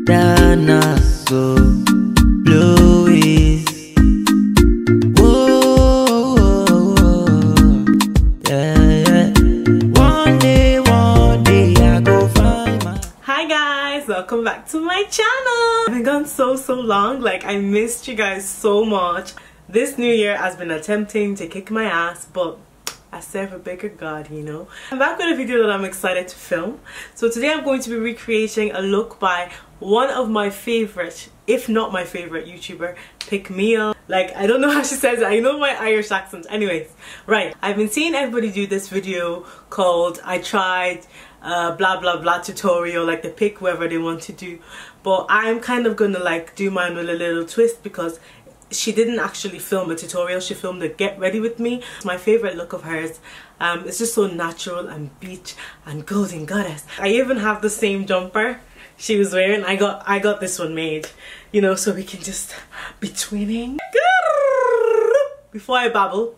Dana so Louis. Whoa, yeah. One day I go find my. Hi guys, welcome back to my channel. I've been gone so long, like I missed you guys so much. This new year has been attempting to kick my ass, but I serve a bigger God, you know. I'm back with a video that I'm excited to film. So today I'm going to be recreating a look by one of my favorite, if not my favorite YouTuber, PEAKMILL. Like, I don't know how she says it, I know my Irish accent. Anyways, right, I've been seeing everybody do this video called I tried blah blah blah tutorial, like they pick whoever they want to do, but I'm kind of gonna like do mine with a little twist because she didn't actually film a tutorial, she filmed a get ready with me. It's my favorite look of hers. It's just so natural and beach and golden goddess. I even have the same jumper she was wearing. I got this one made, you know, so we can just be twinning. Before I babble,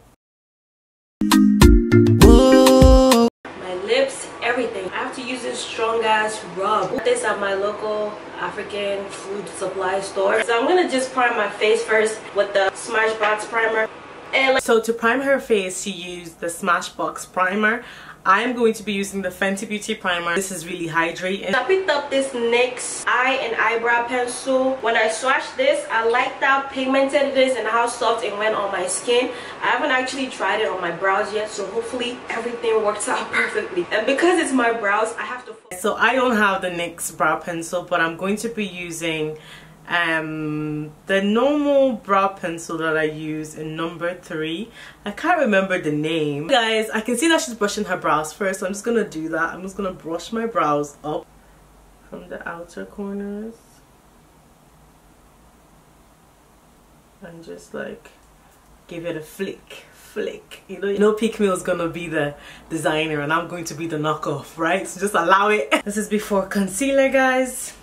my lips, everything, I have to use this strong ass rub. This at my local African food supply store. So I'm gonna just prime my face first with the Smashbox primer. And so to prime her face, she used the Smashbox primer. I'm going to be using the Fenty Beauty primer. This is really hydrating. I picked up this NYX eye and eyebrow pencil. When I swatched this, I liked how pigmented it is and how soft it went on my skin. I haven't actually tried it on my brows yet, so hopefully everything works out perfectly. And because it's my brows, I have to... So I don't have the NYX brow pencil, but I'm going to be using the normal brow pencil that I use in number 3. I can't remember the name. Guys, I can see that she's brushing her brows first, so I'm just gonna do that. I'm just gonna brush my brows up from the outer corners and just like give it a flick. You know PEAKMILL is gonna be the designer and I'm going to be the knockoff, right? So just allow it. This is before concealer, guys.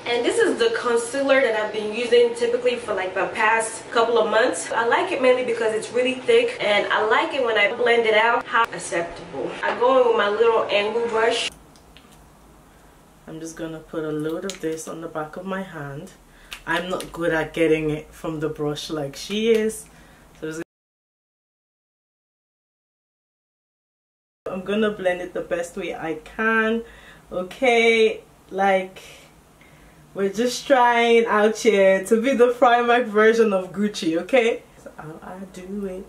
And this is the concealer that I've been using typically for like the past couple of months. I like it mainly because it's really thick and I like it when I blend it out how acceptable. I go in with my little angle brush. I'm just gonna put a load of this on the back of my hand. I'm not good at getting it from the brush like she is. So I'm gonna blend it the best way I can. Okay, like we're just trying out here to be the Primark version of Gucci, okay? That's how I do it.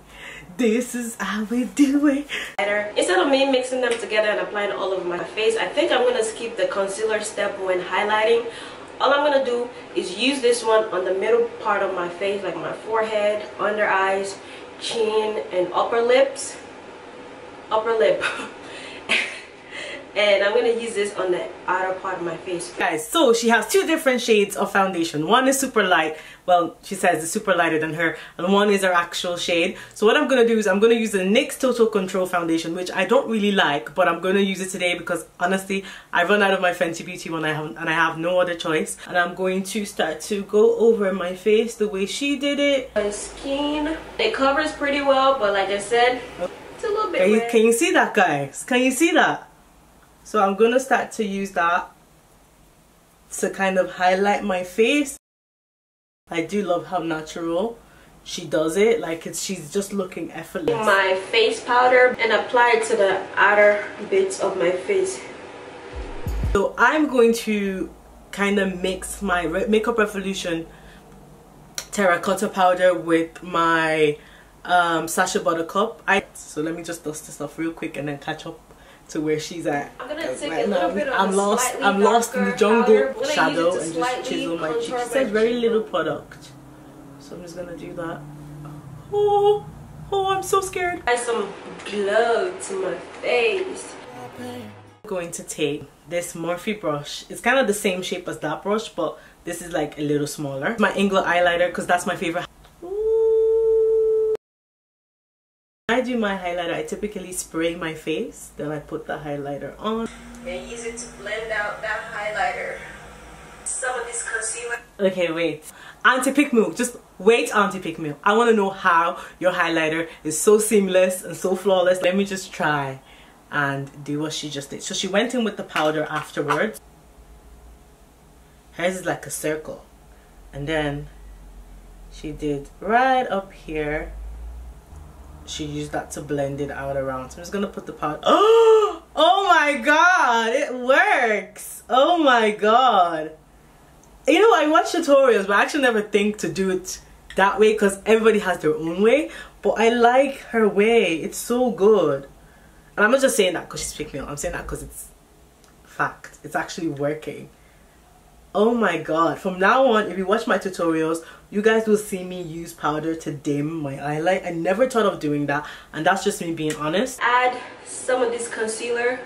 This is how we do it. Instead of me mixing them together and applying all over my face, I think I'm gonna skip the concealer step when highlighting. All I'm gonna do is use this one on the middle part of my face, like my forehead, under eyes, chin, and upper lip. And I'm gonna use this on the outer part of my face. Guys, so she has 2 different shades of foundation. One is super light. Well, she says it's super lighter than her. And one is her actual shade. So what I'm gonna do is I'm gonna use the NYX Total Control foundation, which I don't really like, but I'm gonna use it today because honestly, I run out of my Fenty Beauty one and I have no other choice. And I'm going to start to go over my face the way she did it. My skin, it covers pretty well, but like I said, it's a little bit red. Can you see that, guys? Can you see that? So I'm gonna start to use that to kind of highlight my face. I do love how natural she does it. Like she's just looking effortless. My face powder and apply it to the outer bits of my face. So I'm going to kind of mix my Makeup Revolution terracotta powder with my Sacha Buttercup. So let me just dust this off real quick and then catch up to where she's at. I'm gonna take a little bit of I'm lost in the jungle shadow and just chisel my cheeks. It says very little product, so I'm just gonna do that. Oh, I'm so scared. Add some glow to my face. I'm going to take this Morphe brush. It's kind of the same shape as that brush, but this is like a little smaller. My Inglot highlighter, because that's my favorite. When I do my highlighter, I typically spray my face, then I put the highlighter on. And use it to blend out that highlighter. Some of this concealer. Okay, wait. Auntie PEAKMILL, just wait, Auntie PEAKMILL. I want to know how your highlighter is so seamless and so flawless. Let me just try and do what she just did. So she went in with the powder afterwards. hers is like a circle, and then she did right up here. She used that to blend it out around. So I'm just gonna put the powder. Oh my god, it works. Oh my god. You know, I watch tutorials, but I actually never think to do it that way because everybody has their own way. But I like her way. It's so good. And I'm not just saying that because she's PEAKMILL. I'm saying that because it's fact. It's actually working. Oh my god. From now on, if you watch my tutorials, you guys will see me use powder to dim my highlight. I never thought of doing that, and that's just me being honest. Add some of this concealer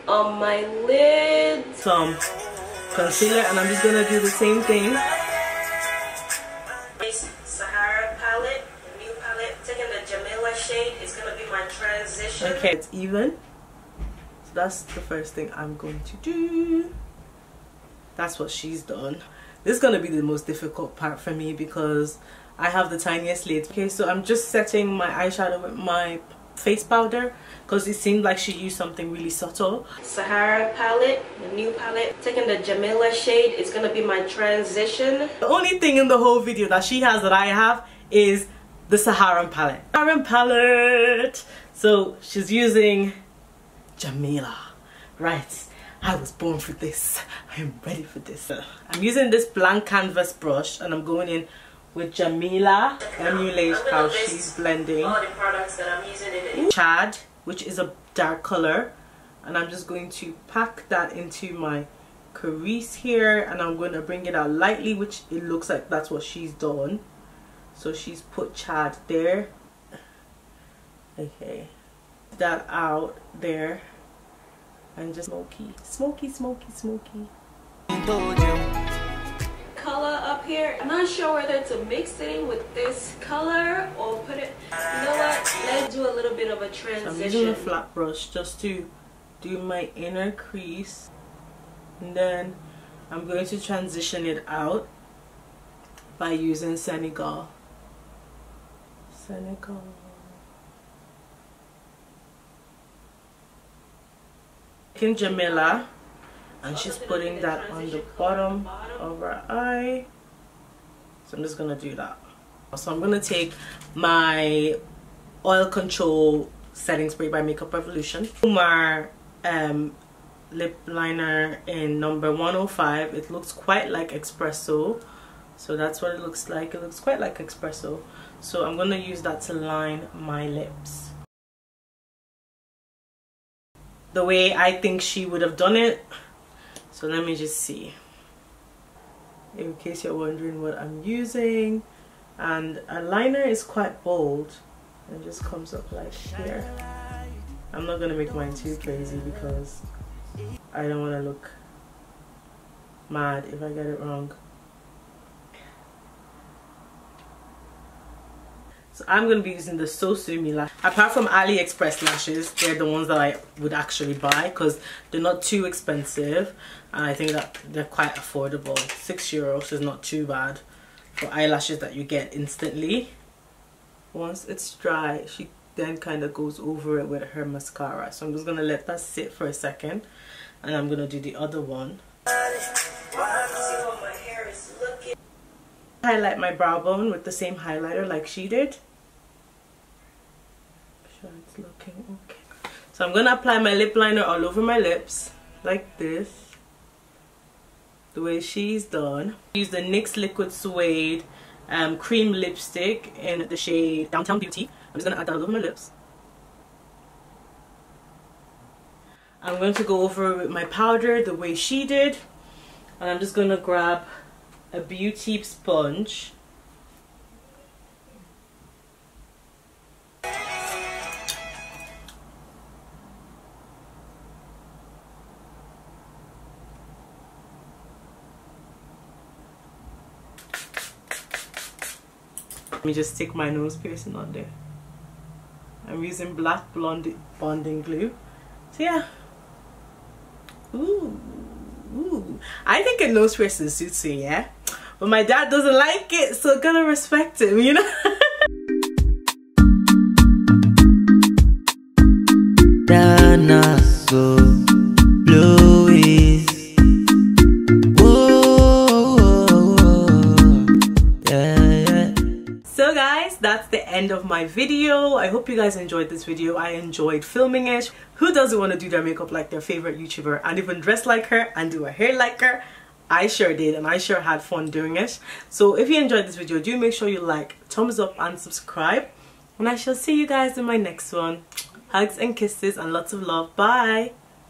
on my lid. Some concealer, and I'm just gonna do the same thing. This Sahara palette, the new palette, taking the Jamila shade. It's gonna be my transition. Okay, it's even. So that's the first thing I'm going to do. That's what she's done. This is gonna be the most difficult part for me because I have the tiniest lids. Okay, so I'm just setting my eyeshadow with my face powder because it seemed like she used something really subtle. Sahara palette, the new palette, taking the Jamila shade. It's gonna be my transition. The only thing in the whole video that she has that I have is the Sahara palette. Sahara palette. So she's using Jamila, right? I was born for this. I am ready for this. I'm using this blank canvas brush and I'm going in with Jamila. Emulate how she's blending. All the products that I'm using in it. Chad, which is a dark color, and I'm just going to pack that into my crease here, and I'm going to bring it out lightly, which it looks like that's what she's done. So she's put Chad there. Okay, that out there. And just smoky, smoky, smoky, smoky. Color up here. I'm not sure whether to mix it in with this color or put it. You know what? Let's do a little bit of a transition. So I'm using a flat brush just to do my inner crease, and then I'm going to transition it out by using Senegal. Jamila, and she's putting that on the bottom of her eye. So I'm just gonna do that. So I'm gonna take my oil control setting spray by Makeup Revolution, my lip liner in number 105. It looks quite like espresso, so that's what it looks like. It looks quite like espresso, so I'm gonna use that to line my lips the way I think she would have done it. So let me just see, in case you're wondering what I'm using. And a liner is quite bold and just comes up like here. I'm not gonna make mine too crazy because I don't want to look mad if I get it wrong. So I'm going to be using the Sosumi lash. Apart from AliExpress lashes, they're the ones that I would actually buy because they're not too expensive, and I think that they're quite affordable. €6 is not too bad for eyelashes that you get instantly. Once it's dry, she then kind of goes over it with her mascara. So I'm just going to let that sit for a second, and I'm going to do the other one. Highlight my brow bone with the same highlighter like she did. Sure it's looking okay. So I'm gonna apply my lip liner all over my lips like this, the way she's done. Use the NYX Liquid Suede cream lipstick in the shade Downtown Beauty. I'm just gonna add that all over my lips. I'm going to go over with my powder the way she did, and I'm just gonna grab a beauty sponge. Let me just stick my nose piercing on there. I'm using black bonding glue. So yeah. Ooh. I think a nose piercing suits me, yeah? But my dad doesn't like it, so I'm gonna respect him, you know? Dana so blue is. Whoa. end of my video. I hope you guys enjoyed this video. I enjoyed filming it. Who doesn't want to do their makeup like their favorite YouTuber and even dress like her and do her hair like her? I sure did, and I sure had fun doing it. So if you enjoyed this video, do make sure you like, thumbs up and subscribe, and I shall see you guys in my next one. Hugs and kisses and lots of love. Bye.